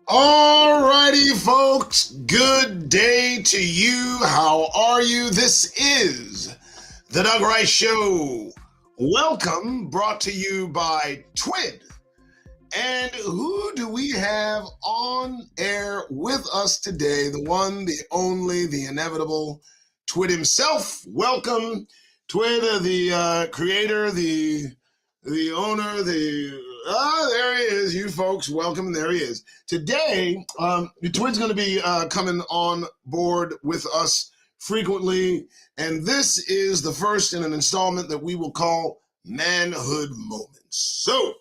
All righty, folks. Good day to you. How are you? This is the Doug Rice Show. Welcome, brought to you by TWID. And who do we have on air with us today? The one, the only, the inevitable TWID himself. Welcome, TWID, the creator, the owner, there he is, you folks, welcome, there he is. Today, TWID's going to be coming on board with us frequently, and this is the first in an installment that we will call Manhood Moments. So,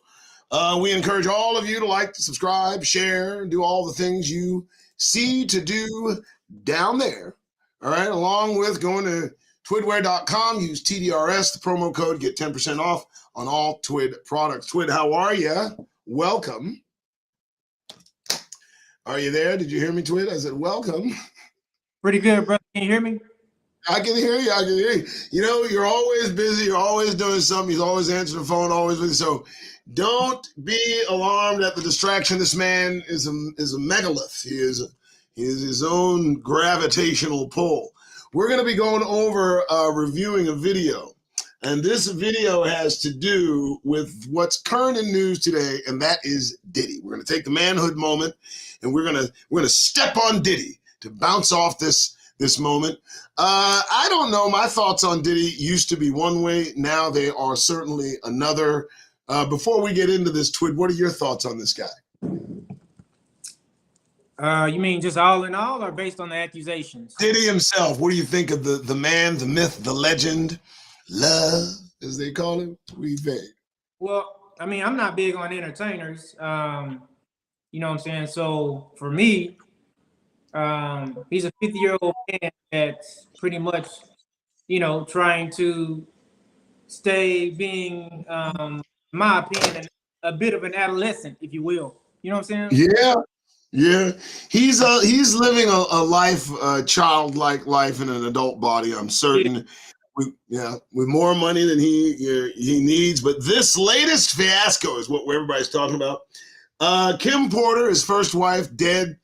we encourage all of you to like, subscribe, share, do all the things you see to do down there, all right, along with going to TWIDWEAR.com, use TDRS, the promo code, get 10% off on all TWID products. TWID, how are you? Welcome. Are you there? Did you hear me, TWID? I said, welcome. Pretty good, brother. Can you hear me? I can hear you. I can hear you. You know, you're always busy. You're always doing something. He's always answering the phone, always with you. So don't be alarmed at the distraction. This man is a megalith. He is his own gravitational pull. We're going to be going over reviewing a video. And this video has to do with what's current in news today, and that is Diddy. We're going to take the manhood moment, and we're going to step on Diddy to bounce off this moment. I don't know. My thoughts on Diddy used to be one way. Now they are certainly another. Before we get into this, TWID, what are your thoughts on this guy? You mean just all in all, or based on the accusations? Diddy himself. What do you think of the man, the myth, the legend? Love, as they call him. What do you think? Well, I mean, I'm not big on entertainers. You know what I'm saying? So for me, he's a 50-year-old man that's pretty much, you know, trying to stay being, in my opinion, a bit of an adolescent, if you will. You know what I'm saying? Yeah. He's living a life, childlike life in an adult body, I'm certain. With more money than he needs. But this latest fiasco is what everybody's talking about. Kim Porter, his first wife, dead.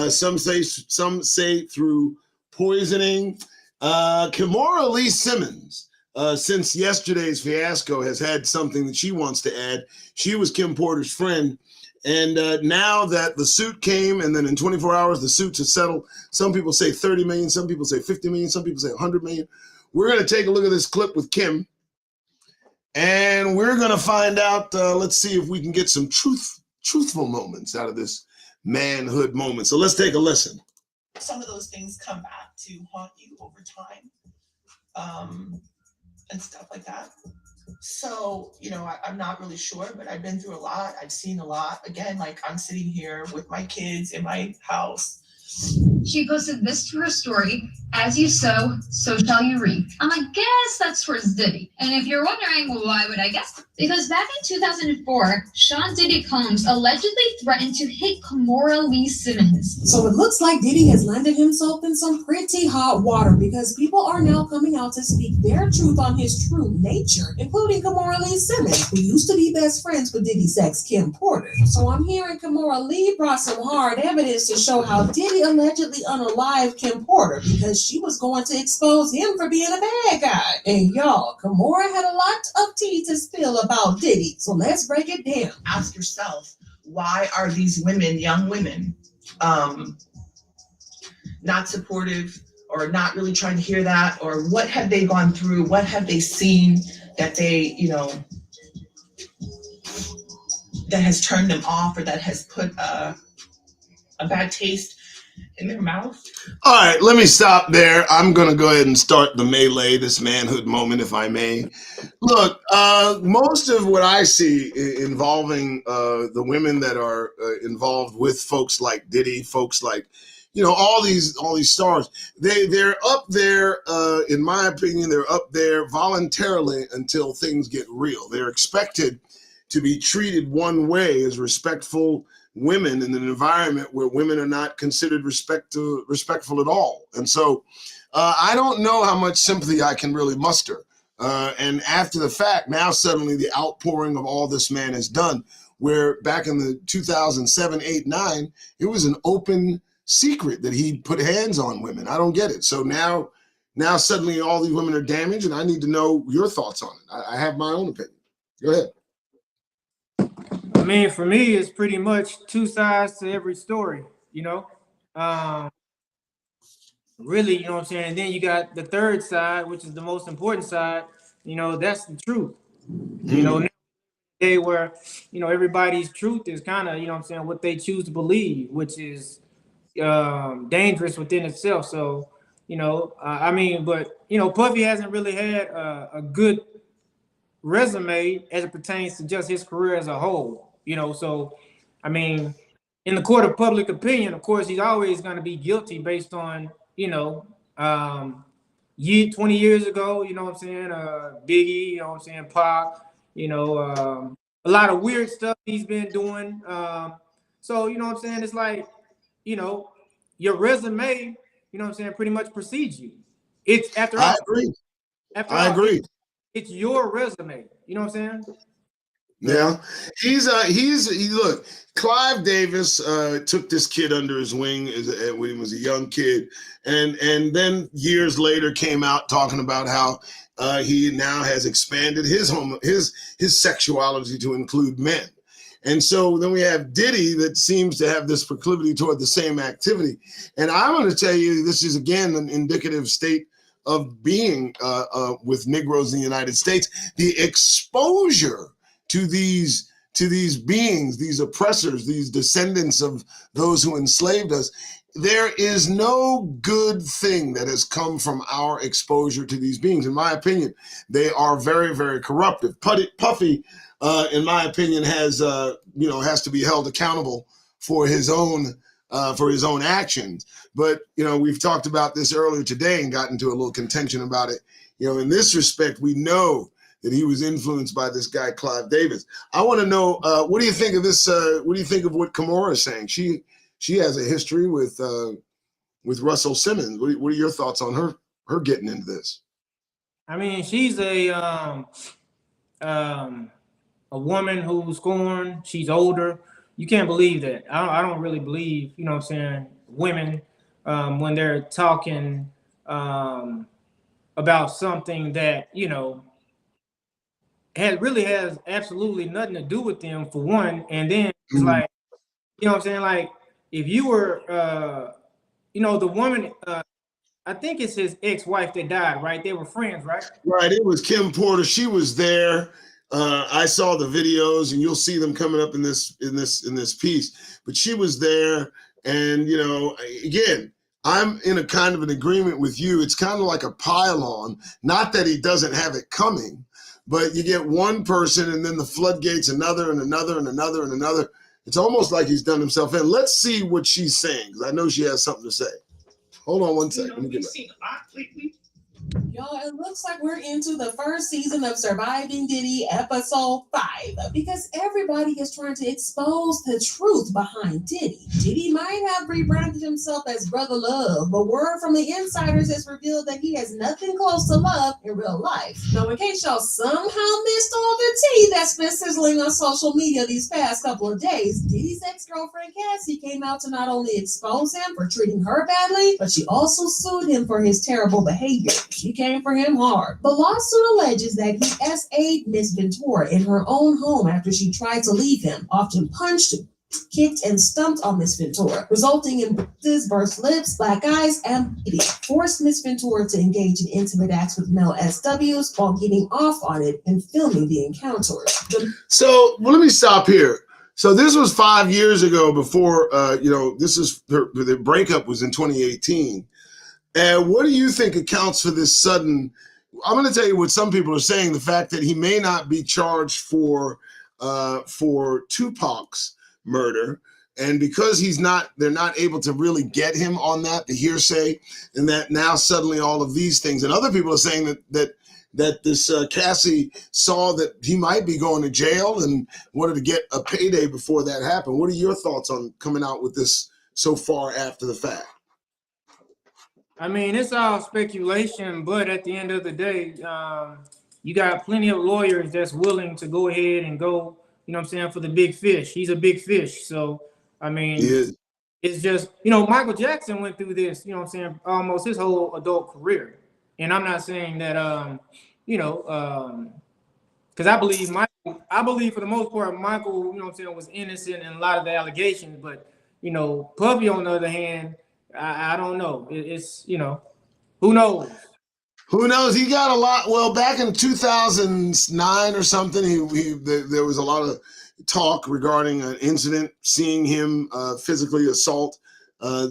Some say through poisoning. Kimora Lee Simmons, since yesterday's fiasco, has had something that she wants to add. She was Kim Porter's friend. And now that the suit came, and then in 24 hours, the suits have settled. Some people say 30 million, some people say 50 million, some people say 100 million. We're going to take a look at this clip with Kim, and we're going to find out, let's see if we can get some truthful moments out of this manhood moment. So let's take a listen. Some of those things come back to haunt you over time, and stuff like that. So, you know, I'm not really sure, but I've been through a lot. I've seen a lot. Again, like I'm sitting here with my kids in my house. She posted this to her story: "As you sow, so shall you reap." I'm like, guess that's towards Diddy. And if you're wondering, well, why would I guess? Because back in 2004, Sean Diddy Combs allegedly threatened to hit Kimora Lee Simmons. So it looks like Diddy has landed himself in some pretty hot water, because people are now coming out to speak their truth on his true nature, including Kimora Lee Simmons, who used to be best friends with Diddy's ex, Kim Porter. So I'm hearing Kimora Lee brought some hard evidence to show how Diddy allegedly unalived Kim Porter, because she was going to expose him for being a bad guy. And y'all, Kimora had a lot of tea to spill about Diddy, so let's break it down. Ask yourself, why are these women, young women, not supportive, or not really trying to hear that? Or what have they gone through? What have they seen that they, you know, that has turned them off or that has put a bad taste in their mouth. All right, let me stop there. I'm going to go ahead and start the melee, this manhood moment, if I may. Look, most of what I see involving the women that are involved with folks like Diddy, folks like, you know, all these stars, they're up there, in my opinion, they're up there voluntarily until things get real. They're expected to be treated one way as respectful women in an environment where women are not considered respectful at all. And so I don't know how much sympathy I can really muster. And after the fact, now suddenly the outpouring of all this man has done, where back in the 2007, 8, 9, it was an open secret that he put hands on women. I don't get it. So now suddenly all these women are damaged, and I need to know your thoughts on it. I have my own opinion. Go ahead. I mean, for me, it's pretty much two sides to every story, you know. Really, you know what I'm saying? And then you got the third side, which is the most important side, you know, that's the truth. You know, day where, you know, everybody's truth is kind of, you know what I'm saying, what they choose to believe, which is dangerous within itself. So, you know, I mean, but, you know, Puffy hasn't really had a good resume as it pertains to just his career as a whole, you know. So, I mean, in the court of public opinion, of course, he's always going to be guilty based on, you know, 20 years ago, you know what I'm saying, Biggie, you know what I'm saying, Pac, you know, a lot of weird stuff he's been doing. So, you know what I'm saying, it's like, you know, your resume, you know what I'm saying, pretty much precedes you. It's after all. I agree. I agree. It's your resume. You know what I'm saying? Yeah, look, Clive Davis took this kid under his wing when he was a young kid, and then years later came out talking about how he now has expanded his sexuality to include men. And so then we have Diddy that seems to have this proclivity toward the same activity. And I'm going to tell you, this is again an indicative state of being with Negroes in the United States. The exposure to these beings, these oppressors, these descendants of those who enslaved us, there is no good thing that has come from our exposure to these beings. In my opinion, they are very, very corruptive. Puffy, in my opinion, has to be held accountable for his own actions. But, you know, we've talked about this earlier today and got into a little contention about it. You know, in this respect, we know that he was influenced by this guy, Clive Davis. I want to know, what do you think of this? What do you think of what Kimora is saying? She has a history with Russell Simmons. What are your thoughts on her getting into this? I mean, she's a woman who's scorned. She's older. You can't believe that. I don't really believe, you know what I'm saying, women when they're talking about something that, you know, really has absolutely nothing to do with them, for one. And then it's like, you know what I'm saying, like if you were you know, the woman, I think it's his ex-wife that died, right? They were friends, right? Right. It was Kim Porter. She was there. I saw the videos, and you'll see them coming up in this piece. But she was there, and you know, again, I'm in a kind of an agreement with you. It's kind of like a pile-on. Not that he doesn't have it coming, but you get one person, and then the floodgates, another, and another, and another, and another. It's almost like he's done himself in. Let's see what she's saying, because I know she has something to say. Hold on one second. Let me get back. Y'all, it looks like we're into the first season of Surviving Diddy, episode 5, because everybody is trying to expose the truth behind Diddy. Diddy might have rebranded himself as Brother Love, but word from the insiders has revealed that he has nothing close to love in real life. Now, in case y'all somehow missed all the tea that's been sizzling on social media these past couple of days, Diddy's ex-girlfriend Cassie came out to not only expose him for treating her badly, but she also sued him for his terrible behavior. She came for him hard. The lawsuit alleges that he SA'd Miss Ventura in her own home after she tried to leave him, often punched, kicked, and stumped on Miss Ventura, resulting in bruises, burst lips, black eyes, and bleeding. Forced Miss Ventura to engage in intimate acts with male SWs while getting off on it and filming the encounters. So let me stop here. So this was 5 years ago before, this is the breakup was in 2018. And what do you think accounts for this sudden? I'm going to tell you what some people are saying: the fact that he may not be charged for Tupac's murder, and because they're not able to really get him on that, the hearsay, and that now suddenly all of these things, and other people are saying that this Cassie saw that he might be going to jail and wanted to get a payday before that happened. What are your thoughts on coming out with this so far after the fact? I mean, it's all speculation, but at the end of the day, you got plenty of lawyers that's willing to go ahead and go, you know what I'm saying, for the big fish. He's a big fish. So, I mean, it's just, Michael Jackson went through this, you know what I'm saying, almost his whole adult career. And I'm not saying that, because I believe for the most part, Michael, you know what I'm saying, was innocent in a lot of the allegations. But, Puffy, on the other hand, I don't know. It's, who knows? Who knows? He got a lot. Well, back in 2009 or something, there was a lot of talk regarding an incident, seeing him physically assault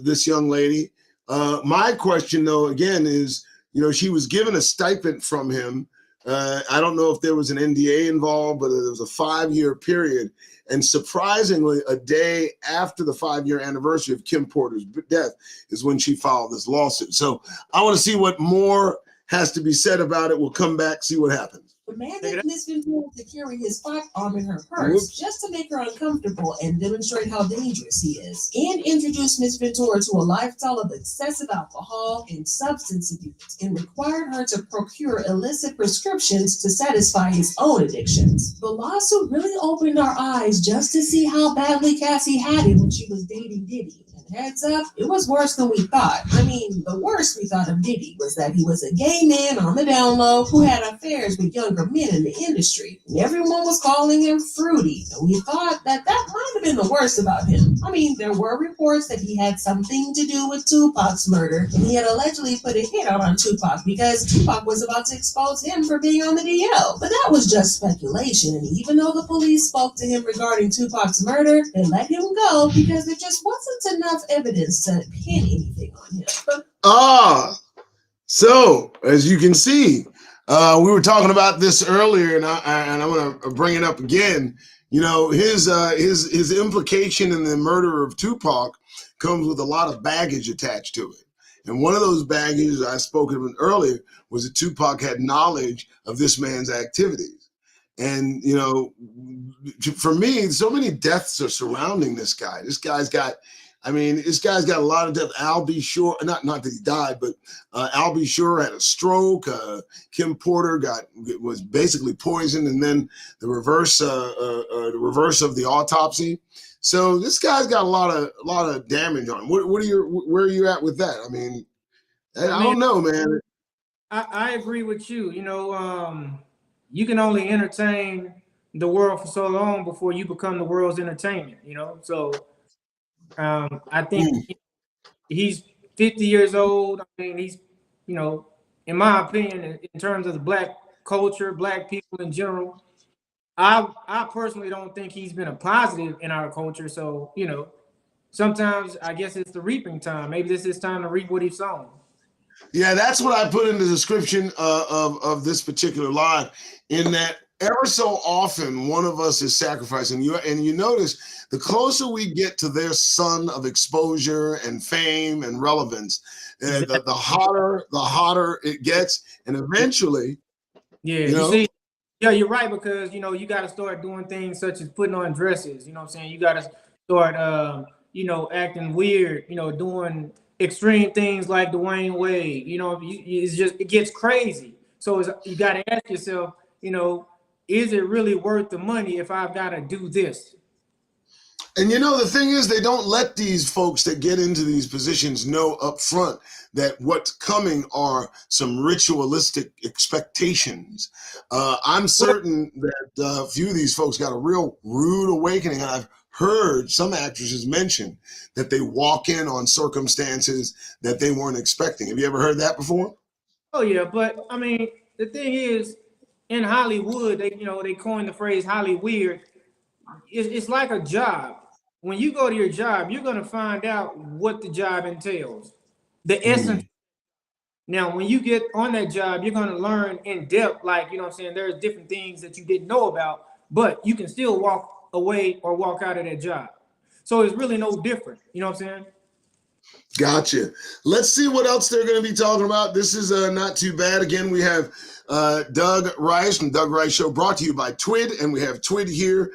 this young lady. My question, though, again, is, she was given a stipend from him. I don't know if there was an NDA involved, but there was a 5-year period. And surprisingly, a day after the 5-year anniversary of Kim Porter's death is when she filed this lawsuit. So I want to see what more has to be said about it. We'll come back, see what happens. Demanded Miss Ventura to carry his firearm in her purse just to make her uncomfortable and demonstrate how dangerous he is, and introduced Miss Ventura to a lifestyle of excessive alcohol and substance abuse, and required her to procure illicit prescriptions to satisfy his own addictions. The lawsuit really opened our eyes just to see how badly Cassie had it when she was dating Diddy. Heads up, it was worse than we thought. I mean, the worst we thought of Diddy was that he was a gay man on the down low who had affairs with younger men in the industry. And everyone was calling him fruity, and we thought that might have been the worst about him. I mean, there were reports that he had something to do with Tupac's murder, and he had allegedly put a hit out on Tupac because Tupac was about to expose him for being on the DL. But that was just speculation, and even though the police spoke to him regarding Tupac's murder, they let him go because there just wasn't enough evidence to pin anything on him. So as you can see, we were talking about this earlier, and I'm going to bring it up again. His implication in the murder of Tupac comes with a lot of baggage attached to it. And one of those baggage I spoke of earlier was that Tupac had knowledge of this man's activities. And, for me, so many deaths are surrounding this guy. This guy's got a lot of death. Al B. Sure, not that he died, but Al B. Sure had a stroke. Kim Porter was basically poisoned, and then the reverse of the autopsy. So this guy's got a lot of damage on him. Where are you at with that? I mean, I don't know, man. I agree with you. You can only entertain the world for so long before you become the world's entertainment. So. I think he's 50 years old. I mean, he's, in my opinion, in terms of the black culture, black people in general, I personally don't think he's been a positive in our culture. So, sometimes I guess it's the reaping time. Maybe this is time to reap what he's sown. Yeah, that's what I put in the description of this particular line, in that ever so often one of us is sacrificing. You notice the closer we get to their sun of exposure and fame and relevance, the hotter it gets, and eventually, see, you're right, because you got to start doing things such as putting on dresses. You know what I'm saying? You got to start, acting weird. Doing extreme things like Dwayne Wade. It gets crazy. So you got to ask yourself, is it really worth the money if I've got to do this? And the thing is, they don't let these folks that get into these positions know up front that what's coming are some ritualistic expectations. I'm certain that a few of these folks got a real rude awakening. And I've heard some actresses mention that they walk in on circumstances that they weren't expecting. Have you ever heard that before? Oh, yeah. But, I mean, the thing is, in Hollywood, they coined the phrase Holly weird. it's like a job. When you go to your job, you're gonna find out what the job entails, the essence. Now, when you get on that job, you're gonna learn in depth, like, you know what I'm saying, there's different things that you didn't know about, but you can still walk away or walk out of that job. So it's really no different. You know what I'm saying? Gotcha. Let's see what else they're going to be talking about. This is not too bad. Again, we have Doug Rice from Doug Rice Show, brought to you by TWID, and we have TWID here.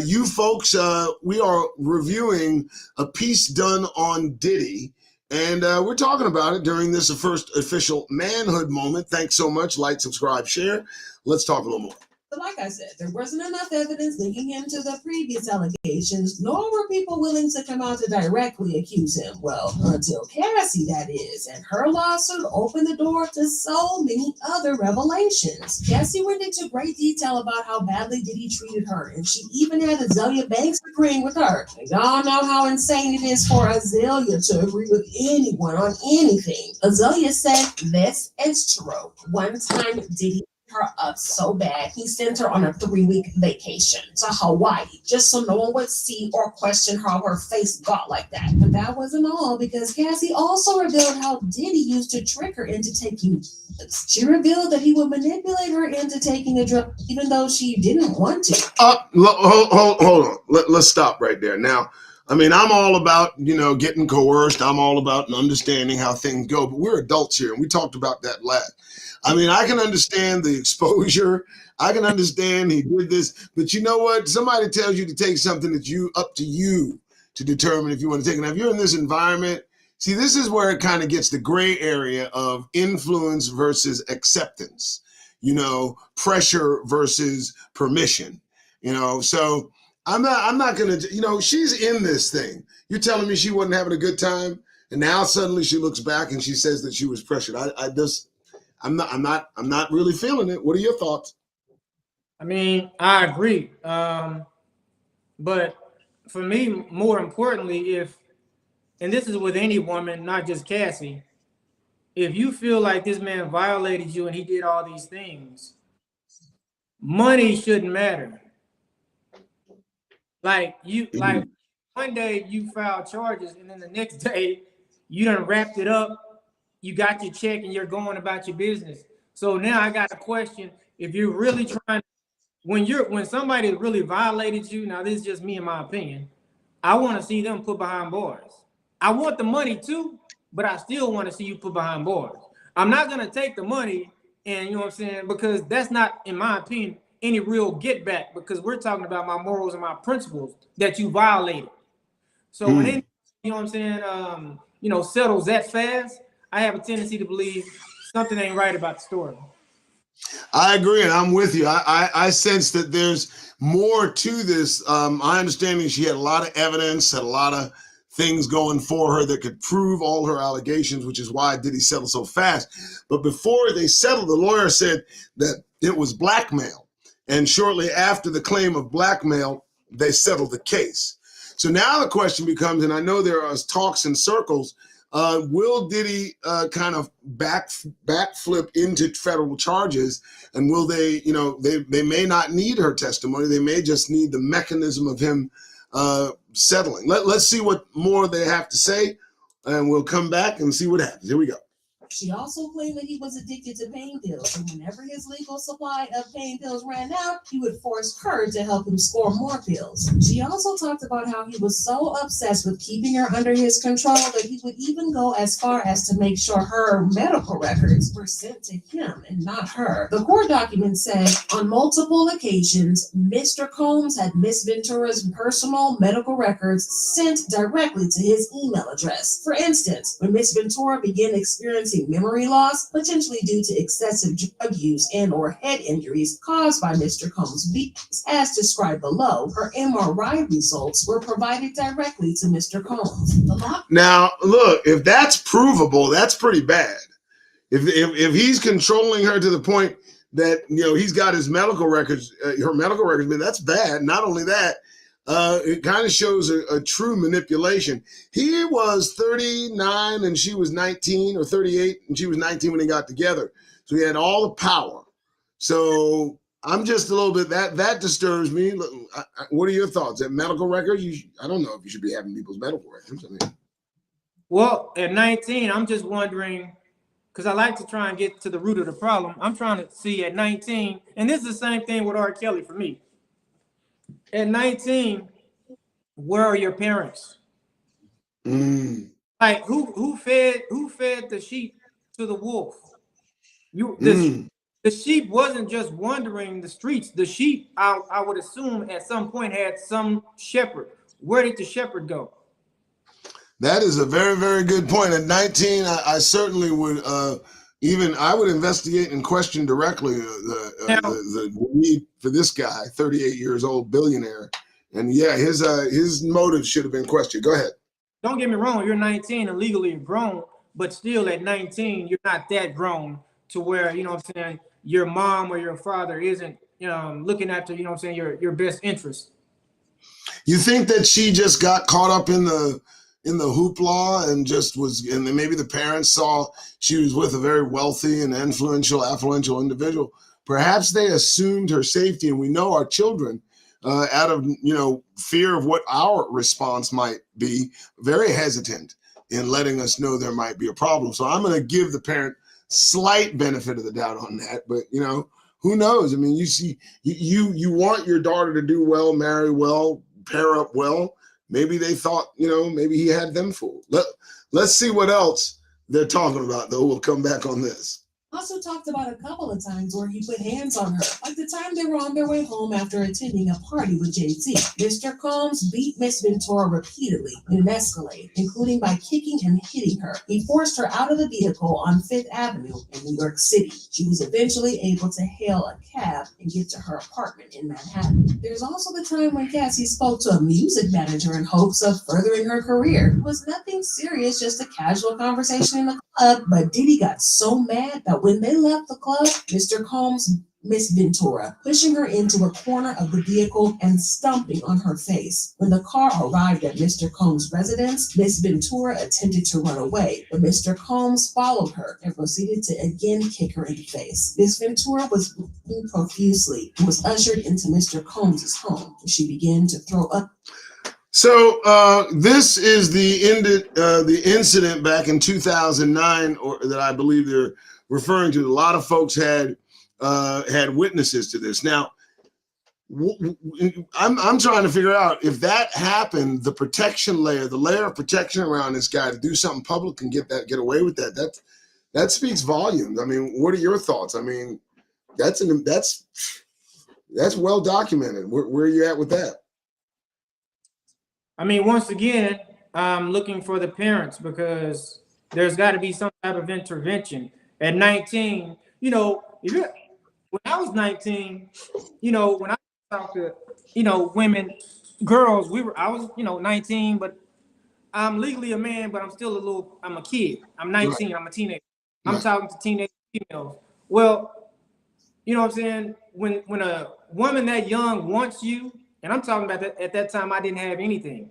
You folks, we are reviewing a piece done on Diddy, and we're talking about it during this first official manhood moment. Thanks so much. Like, subscribe, share. Let's talk a little more. But like I said, there wasn't enough evidence linking him to the previous allegations, nor were people willing to come out to directly accuse him. Well, until Cassie, that is, and her lawsuit opened the door to so many other revelations. Cassie went into great detail about how badly Diddy treated her, and she even had Azalea Banks agreeing with her. And y'all know how insane it is for Azalea to agree with anyone on anything. Azalea said this is true. One time, Diddy her up so bad, he sent her on a 3-week vacation to Hawaii just so no one would see or question how her face got like that. But that wasn't all, because Cassie also revealed how Diddy used to trick her into taking drugs. She revealed that he would manipulate her into taking a drug even though she didn't want to. Hold on. Let's stop right there. Now, I mean, I'm all about, getting coerced. I'm all about understanding how things go, but we're adults here, and we talked about that last. I mean, I can understand the exposure. I can understand he did this, but you know what? Somebody tells you to take something that's up to you to determine if you want to take it. Now, if you're in this environment, see, this is where it kind of gets the gray area of influence versus acceptance, pressure versus permission, so I'm not going to, she's in this thing. You're telling me she wasn't having a good time, and now suddenly she looks back and she says that she was pressured. I'm not really feeling it. What are your thoughts? I mean, I agree. But for me, more importantly, and this is with any woman, not just Cassie, if you feel like this man violated you and he did all these things, money shouldn't matter. Like one day you filed charges and then the next day you done wrapped it up. You got your check and you're going about your business. So now I got a question. If you're really trying, when somebody really violated you, now this is just me in my opinion, I want to see them put behind bars. I want the money too, but I still want to see you put behind bars. I'm not going to take the money and, you know what I'm saying, because that's not, in my opinion, any real get back, because we're talking about my morals and my principles that you violated. So when it, you know what I'm saying, settles that fast, I have a tendency to believe something ain't right about the story. I agree, and I'm with you. I sense that there's more to this. I understand that she had a lot of evidence, had a lot of things going for her that could prove all her allegations, which is why Diddy settled so fast. But before they settled, the lawyer said that it was blackmail. And shortly after the claim of blackmail, they settled the case. So now the question becomes, and I know there are talks in circles, will Diddy kind of backflip into federal charges, and will they, they may not need her testimony. They may just need the mechanism of him settling. Let's see what more they have to say, and we'll come back and see what happens. Here we go. She also claimed that he was addicted to pain pills, and whenever his legal supply of pain pills ran out, he would force her to help him score more pills. She also talked about how he was so obsessed with keeping her under his control that he would even go as far as to make sure her medical records were sent to him and not her. The court document said, on multiple occasions, Mr. Combs had Miss Ventura's personal medical records sent directly to his email address. For instance, when Miss Ventura began experiencing memory loss, potentially due to excessive drug use and or head injuries caused by Mr. Combs' beatings, as described below, her MRI results were provided directly to Mr. Combs. Now, look, if that's provable, that's pretty bad. If he's controlling her to the point that, he's got his medical records, her medical records, man, that's bad. Not only that, it kind of shows a true manipulation. He was 39 and she was 19, or 38 and she was 19 when they got together. So he had all the power. So I'm just a little bit that disturbs me. Look, what are your thoughts? That medical record? I don't know if you should be having people's medical records. I mean, Well, at 19, I'm just wondering, because I like to try and get to the root of the problem. I'm trying to see at 19, and this is the same thing with R. Kelly for me. At 19, where are your parents? Like who fed the sheep to the wolf? The sheep wasn't just wandering the streets. The sheep, I would assume, at some point had some shepherd. Where did the shepherd go? That is a very, very good point. At 19, I certainly would I would investigate and question directly the need for this guy, 38 years old, billionaire. And yeah, his motive should have been questioned. Go ahead. Don't get me wrong, you're 19 and legally grown, but still at 19, you're not that grown to where, you know what I'm saying, your mom or your father isn't looking after, you know what I'm saying, your best interest. You think that she just got caught up in the hoopla and then maybe the parents saw she was with a very wealthy and affluential individual. Perhaps they assumed her safety, and we know our children, out of fear of what our response might be, very hesitant in letting us know there might be a problem. So I'm going to give the parent slight benefit of the doubt on that, but who knows? I mean, you see, you want your daughter to do well, marry well, pair up well. Maybe they thought, maybe he had them fooled. Let's see what else they're talking about, though. We'll come back on this. Also talked about a couple of times where he put hands on her, like the time they were on their way home after attending a party with Jay-Z. Mr. Combs beat Miss Ventura repeatedly in an Escalade, including by kicking and hitting her. He forced her out of the vehicle on 5th Avenue in New York City. She was eventually able to hail a cab and get to her apartment in Manhattan. There's also the time when Cassie spoke to a music manager in hopes of furthering her career. It was nothing serious, just a casual conversation in the club, but Diddy got so mad that when they left the club, Mr. Combs Miss Ventura, pushing her into a corner of the vehicle and stomping on her face. When the car arrived at Mr. Combs' residence, Miss Ventura attempted to run away, but Mr. Combs followed her and proceeded to again kick her in the face. Miss Ventura was bleeding profusely and was ushered into Mr. Combs' home. She began to throw up. So this is the incident back in 2009, that I believe they're referring to. A lot of folks had witnesses to this. Now, I'm trying to figure out if that happened, the protection layer, the layer of protection around this guy to do something public and get away with that speaks volumes. I mean, what are your thoughts? I mean, that's well documented. Where are you at with that? I mean, once again, I'm looking for the parents, because there's got to be some type of intervention. At 19, when I was 19, when I talked to, women, girls, I was 19, but I'm legally a man, but I'm a kid. I'm 19, right. I'm a teenager. I'm right. Talking to teenage females. Well, you know what I'm saying? When a woman that young wants you, and I'm talking about that at that time, I didn't have anything.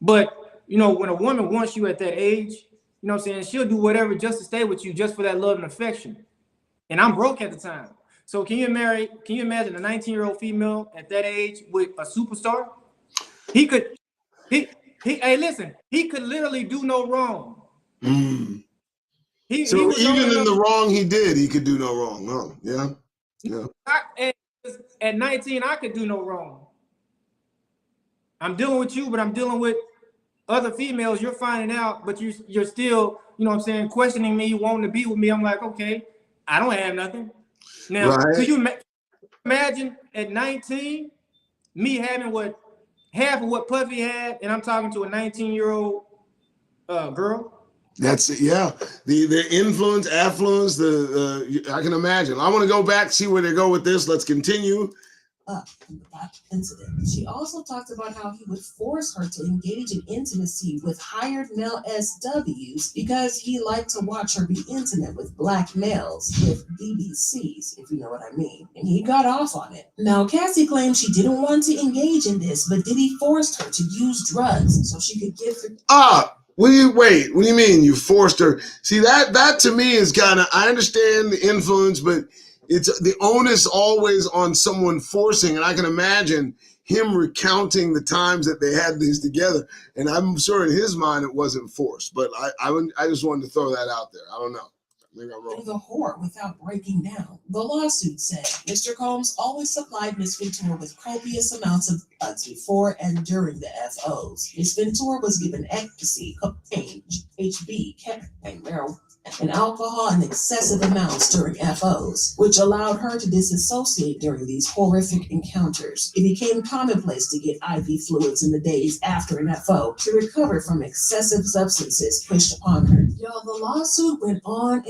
But, when a woman wants you at that age, you know what I'm saying, she'll do whatever just to stay with you, just for that love and affection. And I'm broke at the time. So can you imagine a 19-year-old female at that age with a superstar? He could literally do no wrong. Mm. So even in the wrong he did, he could do no wrong. Oh, yeah. Yeah. At 19, I could do no wrong. I'm dealing with you, but I'm dealing with other females. You're finding out, but you're still, questioning me, wanting to be with me. I'm like, okay, I don't have nothing. Now, right. Could you imagine at 19, me having half of what Puffy had, and I'm talking to a 19-year-old girl? That's it, yeah. The influence, affluence, I can imagine. I want to go back, see where they go with this. Let's continue. In that incident. She also talked about how he would force her to engage in intimacy with hired male SWs because he liked to watch her be intimate with black males, with BBCs, if you know what I mean. And he got off on it. Now, Cassie claimed she didn't want to engage in this, but Diddy forced her to use drugs so she could give her. What do you mean you forced her? See, that to me is kind of, I understand the influence, but it's the onus always on someone forcing, and I can imagine him recounting the times that they had these together, and I'm sure in his mind it wasn't forced, but I just wanted to throw that out there. I don't know. Maybe I'm wrong. Through the whore without breaking down. The lawsuit said Mr. Combs always supplied Miss Ventura with copious amounts of drugs before and during the FOs. Miss Ventura was given ecstasy, cocaine, HB, ketamine, marijuana, and alcohol in excessive amounts during FOs, which allowed her to disassociate during these horrific encounters. It became commonplace to get IV fluids in the days after an FO to recover from excessive substances pushed upon her. Y'all, the lawsuit went on,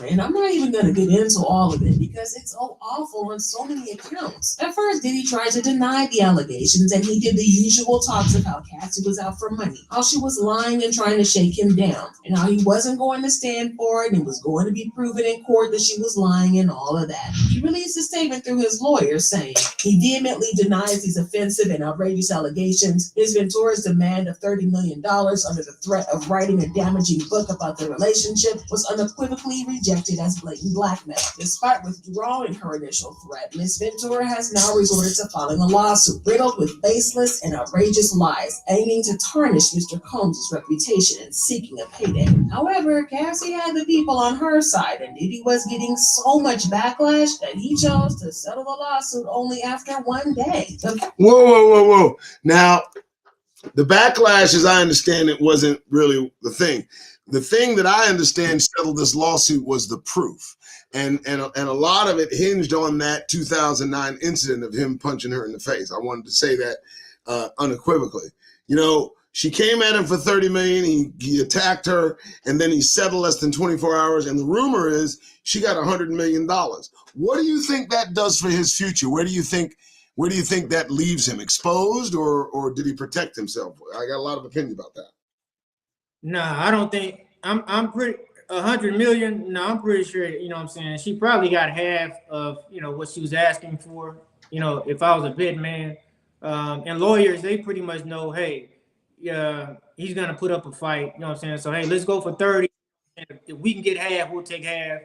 and I'm not even going to get into all of it because it's so awful on so many accounts. At first, Diddy tried to deny the allegations, and he did the usual talks of how Cassie was out for money, how she was lying and trying to shake him down, and how he wasn't going to stand for it and was going to be proven in court that she was lying and all of that. He released a statement through his lawyer saying he vehemently denies these offensive and outrageous allegations. Ms. Ventura's demand of $30 million under the threat of writing a damaging book about the relationship was unequivocally rejected as blatant blackmail. Despite withdrawing her initial threat, Ms. Ventura has now resorted to filing a lawsuit riddled with baseless and outrageous lies, aiming to tarnish Mr. Combs' reputation and seeking a payday. However, Cassie had the people on her side, and Diddy was getting so much backlash that he chose to settle the lawsuit only after one day. Whoa. Now, the backlash, as I understand it, wasn't really the thing. The thing that I understand settled this lawsuit was the proof. And a lot of it hinged on that 2009 incident of him punching her in the face. I wanted to say that unequivocally. You know, she came at him for $30 million. He attacked her, and then he settled less than 24 hours. And the rumor is she got $100 million. What do you think that does for his future? Where do you think that leaves him? Exposed, or did he protect himself? I got a lot of opinion about that. Nah, I don't think I'm pretty 100 million. No, I'm pretty sure, you know what I'm saying? She probably got half of, you know, what she was asking for. You know, if I was a bid man, and lawyers, they pretty much know, hey, he's gonna put up a fight, you know what I'm saying? So hey, let's go for 30. And if we can get half, we'll take half.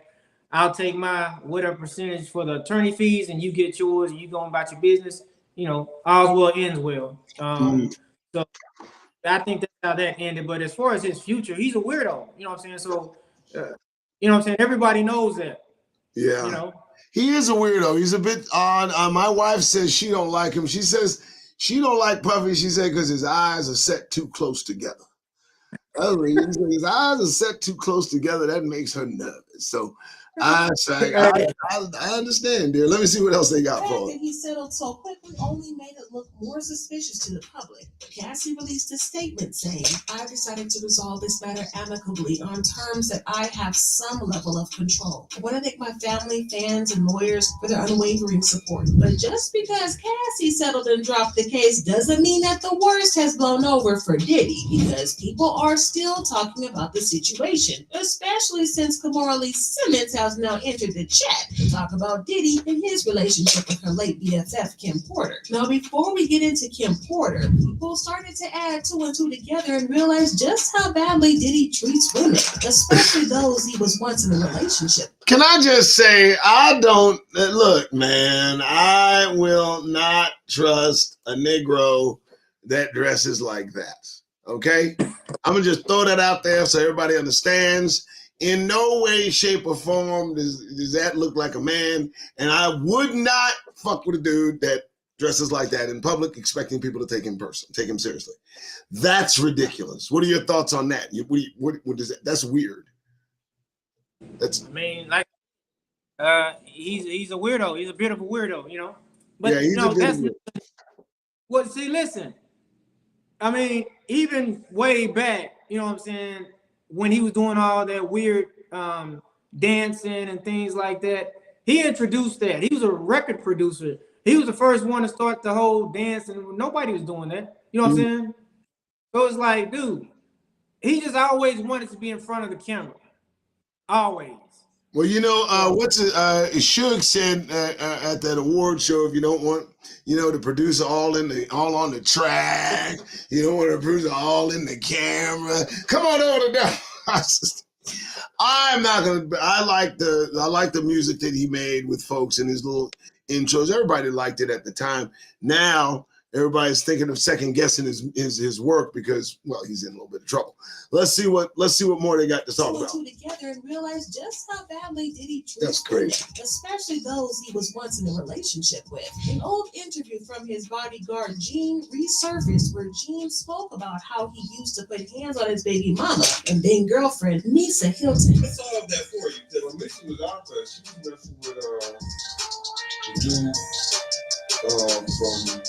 I'll take my whatever percentage for the attorney fees, and you get yours, and you go about your business. You know, all's well ends well. So I think that's how that ended. But as far as his future, he's a weirdo. You know what I'm saying? So, you know what I'm saying? Everybody knows that. Yeah. You know? He is a weirdo. He's a bit odd. My wife says she don't like him. She says she don't like Puffy. She said because his eyes are set too close together. His eyes are set too close together. That makes her nervous. So I understand, dear. Let me see what else they got for him. He settled so quickly only made it look more suspicious to the public. Cassie released a statement saying, I decided to resolve this matter amicably on terms that I have some level of control. I want to thank my family, fans, and lawyers for their unwavering support. But just because Cassie settled and dropped the case doesn't mean that the worst has blown over for Diddy, because people are still talking about the situation, especially since Kimora Lee Simmons has now entered the chat to talk about Diddy and his relationship with her late BFF, Kim Porter. Now, before we get into Kim Porter, people started to add two and two together and realize just how badly Diddy treats women, especially those he was once in a relationship. Can I just say, I don't, look, man, I will not trust a Negro that dresses like that, okay? I'm going to just throw that out there so everybody understands. In no way, shape, or form does that look like a man. And I would not fuck with a dude that dresses like that in public, expecting people to take him seriously. That's ridiculous. What are your thoughts on that? What is that? That's weird. I mean, like, he's a weirdo. He's a bit of a weirdo, you know. But yeah, he's no, a bit of a weirdo. Well, see, listen. I mean, even way back, you know what I'm saying, when he was doing all that weird dancing and things like that, he introduced that. He was a record producer. He was the first one to start the whole dancing. Nobody was doing that. You know what I'm saying? So it's like, dude, he just always wanted to be in front of the camera. Always. Well, you know, Suge said at that award show, if you don't want, you know, the producer all on the track, you don't want the producer all in the camera. Come on over to that. I'm not gonna. I like the music that he made with folks in his little intros. Everybody liked it at the time. Now everybody's thinking of second guessing his work because, well, he's in a little bit of trouble. Let's see what more they got to talk about. Two together and realize just how badly Diddy treated That's crazy. women, especially those he was once in a relationship with. An old interview from his bodyguard Gene resurfaced where Gene spoke about how he used to put hands on his baby mama and then girlfriend Misa Hilton. Let's solve that for you because when Missy was out there, she was messing with the dude from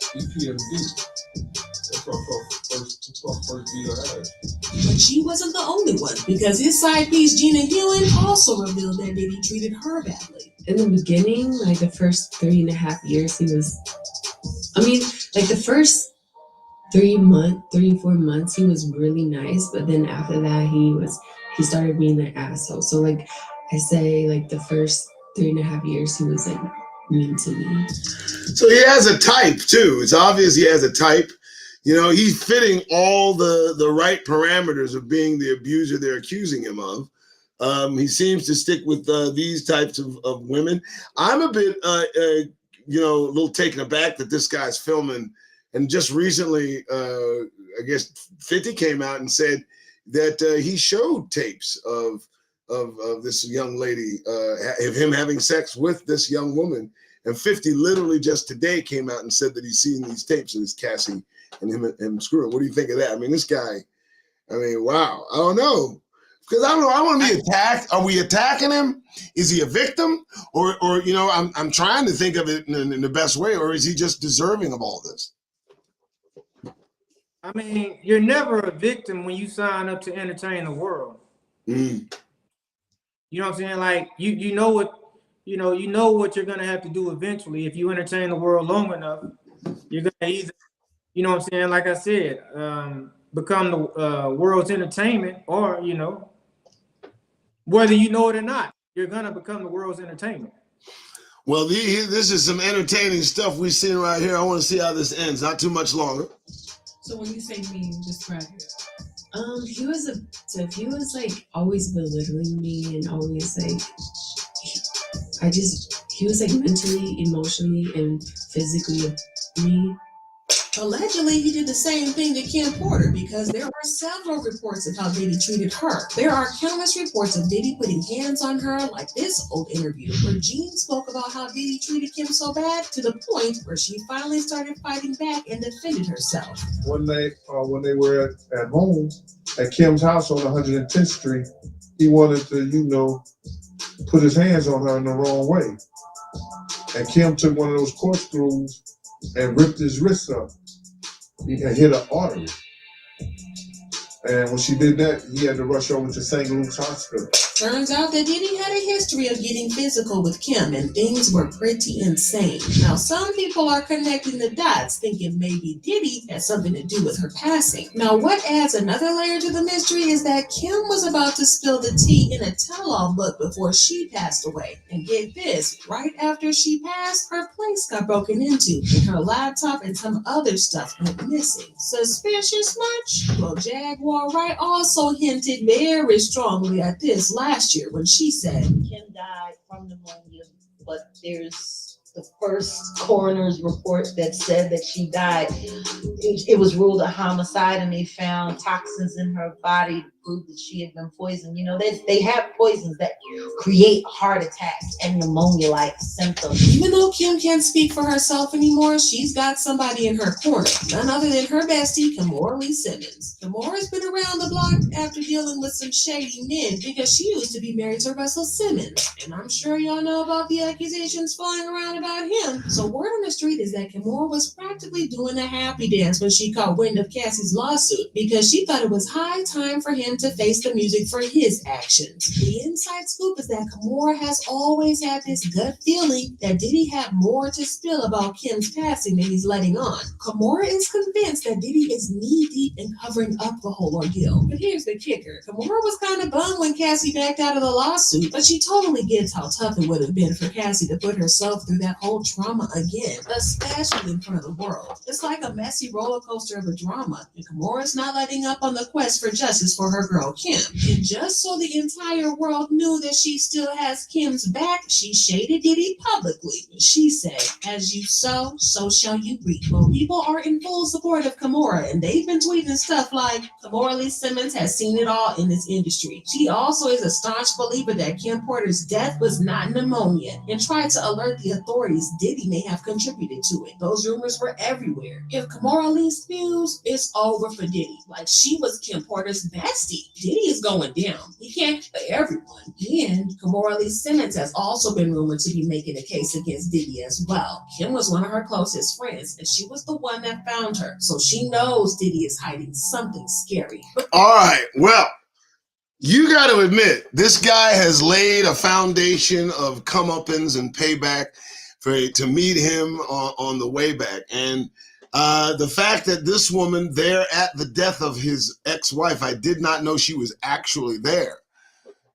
EPMD. That's our first beat I had. But she wasn't the only one, because his side piece Gina Hewin also revealed that Diddy treated her badly. In the beginning, like the first 3.5 years, he was, like the first 3 or 4 months, he was really nice. But then after that, he started being an asshole. So like I say, like the first 3.5 years, he was like mean to me. So he has a type too. It's obvious he has a type. You know, he's fitting all the right parameters of being the abuser they're accusing him of. He seems to stick with these types of women. I'm a bit, a little taken aback that this guy's filming. And just recently, I guess 50 came out and said that he showed tapes of this young lady, of him having sex with this young woman. And 50 literally just today came out and said that he's seen these tapes of this Cassie and him screwing. What do you think of that? I mean, this guy, wow. I don't know. Because I don't know, I want to be attacked. Are we attacking him? Is he a victim? Or I'm trying to think of it in the best way, or is he just deserving of all this? I mean, you're never a victim when you sign up to entertain the world. Mm. You know what I'm saying? Like you know what you're gonna have to do eventually. If you entertain the world long enough, you're gonna either, you know what I'm saying, like I said, become the world's entertainment, or whether you know it or not, you're gonna become the world's entertainment. Well, this is some entertaining stuff we've seen right here. I want to see how this ends. Not too much longer. So when you say mean, describe it. He was like always belittling me and always like, he was like mentally, emotionally, and physically me. Allegedly, he did the same thing to Kim Porter, because there are several reports of how Diddy treated her. There are countless reports of Diddy putting hands on her, like this old interview where Jean spoke about how Diddy treated Kim so bad to the point where she finally started fighting back and defended herself. One night when they were at home at Kim's house on 110th Street, he wanted to, put his hands on her in the wrong way. And Kim took one of those corkscrews and ripped his wrist up. He had hit an artery. And when she did that, he had to rush over to St. Luke's Hospital. Turns out that Diddy had a history of getting physical with Kim, and things were pretty insane. Now, some people are connecting the dots, thinking maybe Diddy has something to do with her passing. Now, what adds another layer to the mystery is that Kim was about to spill the tea in a tell-all book before she passed away. And get this, right after she passed, her place got broken into, and her laptop and some other stuff went missing. Suspicious much? Well, Jaguar Wright also hinted very strongly at this last year when she said, Kim died from pneumonia, but there's the first coroner's report that said that she died. It was ruled a homicide, and they found toxins in her body to prove that she had been poisoned. They have poisons that create heart attacks and pneumonia-like symptoms. Even though Kim can't speak for herself anymore, she's got somebody in her corner, none other than her bestie, Kimora Simmons. Kimora's been around the block after dealing with some shady men, because she used to be married to Russell Simmons. And I'm sure y'all know about the accusations flying around about him. So word on the street is that Kimora was practically doing a happy dance when she caught wind of Cassie's lawsuit, because she thought it was high time for him to face the music for his actions. The inside scoop is that Kimora has always had this gut feeling that Diddy had more to spill about Kim's passing than he's letting on. Kimora is convinced that Diddy is knee-deep in covering up the whole ordeal. But here's the kicker. Kimora was kind of bummed when Cassie backed out of the lawsuit, but she totally gets how tough it would have been for Cassie to put herself through that whole trauma again, especially in front of the world. It's like a messy roller coaster of a drama, and Kimora's not letting up on the quest for justice for her girl Kim. And just so the entire world knew that she still has Kim's back, she shaded Diddy publicly. She said, "As you sow, so shall you reap." Well, people are in full support of Kimora, and they've been tweeting stuff like, Kimora Lee Simmons has seen it all in this industry. She also is a staunch believer that Kim Porter's death was not pneumonia, and tried to alert the authorities Diddy may have contributed to it. Those rumors were everywhere. If Kimora Lee spews, it's over for Diddy. Like, she was Kim Porter's bestie. Diddy is going down. He can't for everyone. And Kimora Lee Simmons has also been rumored to be making a case against Diddy as well. Kim was one of her closest friends, and she was the one that found her. So she knows Diddy is hiding something scary. All right. Well, you got to admit, this guy has laid a foundation of comeuppance and payback to meet him on the way back. And the fact that this woman there at the death of his ex-wife, I did not know she was actually there.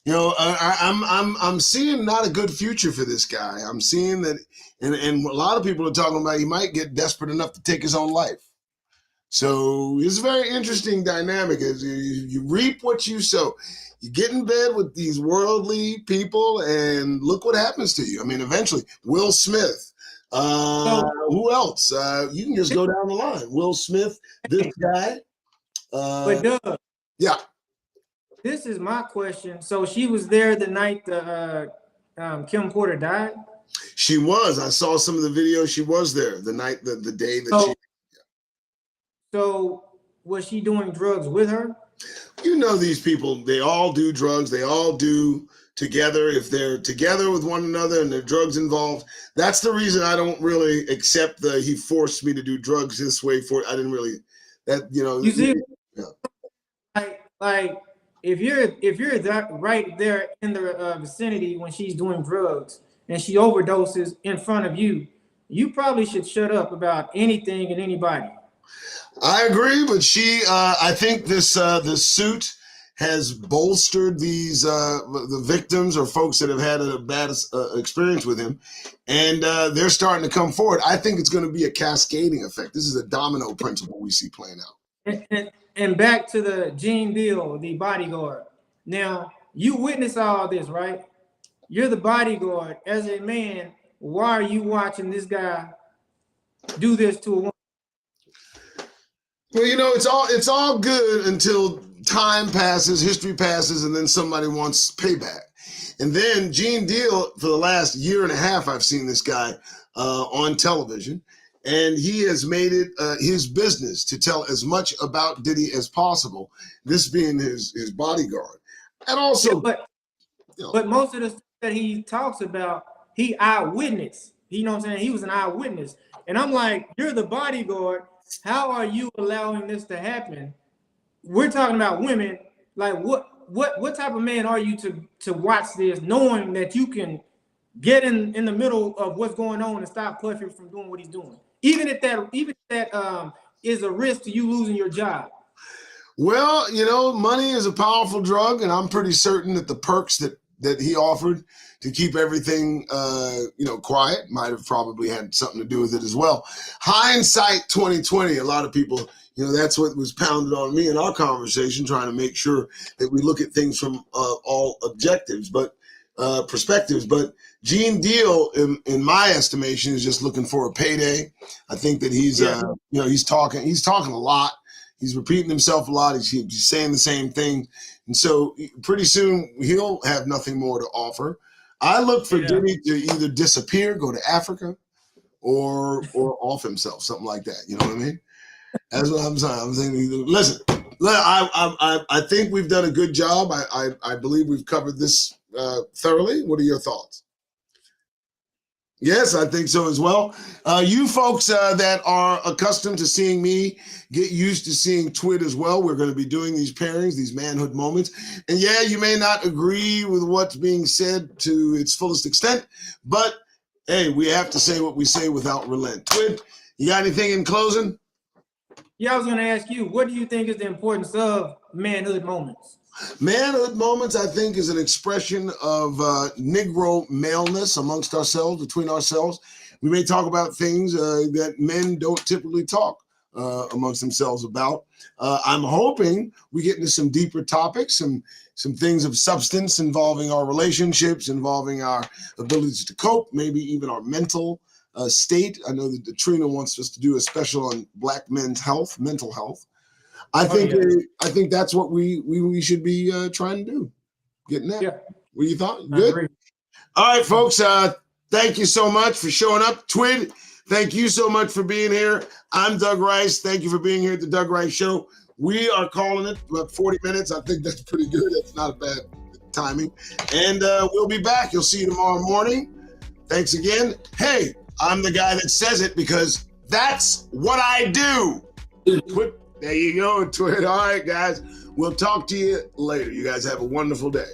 You know, I'm seeing not a good future for this guy. I'm seeing that, and a lot of people are talking about he might get desperate enough to take his own life. So it's a very interesting dynamic. As you reap what you sow. You get in bed with these worldly people, and look what happens to you. I mean, eventually, Will Smith. Who else? You can just go down the line. Will Smith, this guy. But Doug, yeah. This is my question. So she was there the night Kim Porter died? She was. I saw some of the videos. She was there the night, the day that she. So was she doing drugs with her? You know, these people, they all do drugs. They all do together. If they're together with one another and there are drugs involved, that's the reason I don't really accept he forced me to do drugs this way. I didn't really, that, you know. You see, yeah. like if you're that right there in the vicinity when she's doing drugs and she overdoses in front of you, you probably should shut up about anything and anybody. I agree, but I think this suit has bolstered the victims or folks that have had a bad experience with him, and they're starting to come forward. I think it's going to be a cascading effect. This is a domino principle we see playing out. And back to the Gene Deal, the bodyguard. Now, you witness all this, right? You're the bodyguard. As a man, why are you watching this guy do this to a woman? Well, you know, it's all good until time passes, history passes, and then somebody wants payback. And then Gene Deal, for the last year and a half, I've seen this guy on television, and he has made it his business to tell as much about Diddy as possible, this being his bodyguard. And also, yeah, but most of the stuff that he talks about, he eyewitness. You know what I'm saying? He was an eyewitness. And I'm like, you're the bodyguard. How are you allowing this to happen? We're talking about women. Like, what type of man are you to watch this, knowing that you can get in the middle of what's going on and stop Puffy from doing what he's doing, even if that is a risk to you losing your job? Well, you know, money is a powerful drug, and I'm pretty certain that the perks that he offered to keep everything, quiet might have probably had something to do with it as well. Hindsight 2020, a lot of people, that's what was pounded on me in our conversation, trying to make sure that we look at things from all objectives, but perspectives. But Gene Deal, in my estimation, is just looking for a payday. I think that he's, he's talking a lot. He's repeating himself a lot. He's saying the same thing. And so pretty soon he'll have nothing more to offer. I look for Diddy to either disappear, go to Africa, or off himself, something like that. You know what I mean? That's what I'm saying. I'm thinking, listen, I think we've done a good job. I believe we've covered this thoroughly. What are your thoughts? Yes, I think so as well. You folks that are accustomed to seeing me, get used to seeing TWID as well. We're going to be doing these pairings, these manhood moments. And yeah, you may not agree with what's being said to its fullest extent, but hey, we have to say what we say without relent. TWID, you got anything in closing? Yeah, I was going to ask you, what do you think is the importance of manhood moments? Manhood moments, I think, is an expression of Negro maleness amongst ourselves, between ourselves. We may talk about things that men don't typically talk amongst themselves about. I'm hoping we get into some deeper topics, some things of substance involving our relationships, involving our abilities to cope, maybe even our mental state. I know that Trina wants us to do a special on Black men's health, mental health. I think that's what we should be trying to do. Getting that. Yeah. What you thought? Good. All right, folks. Thank you so much for showing up. TWID, thank you so much for being here. I'm Doug Rice. Thank you for being here at the Doug Rice Show. We are calling it about 40 minutes. I think that's pretty good. That's not a bad timing. And we'll be back. You'll see you tomorrow morning. Thanks again. Hey, I'm the guy that says it because that's what I do. There you go, TWID. All right, guys. We'll talk to you later. You guys have a wonderful day.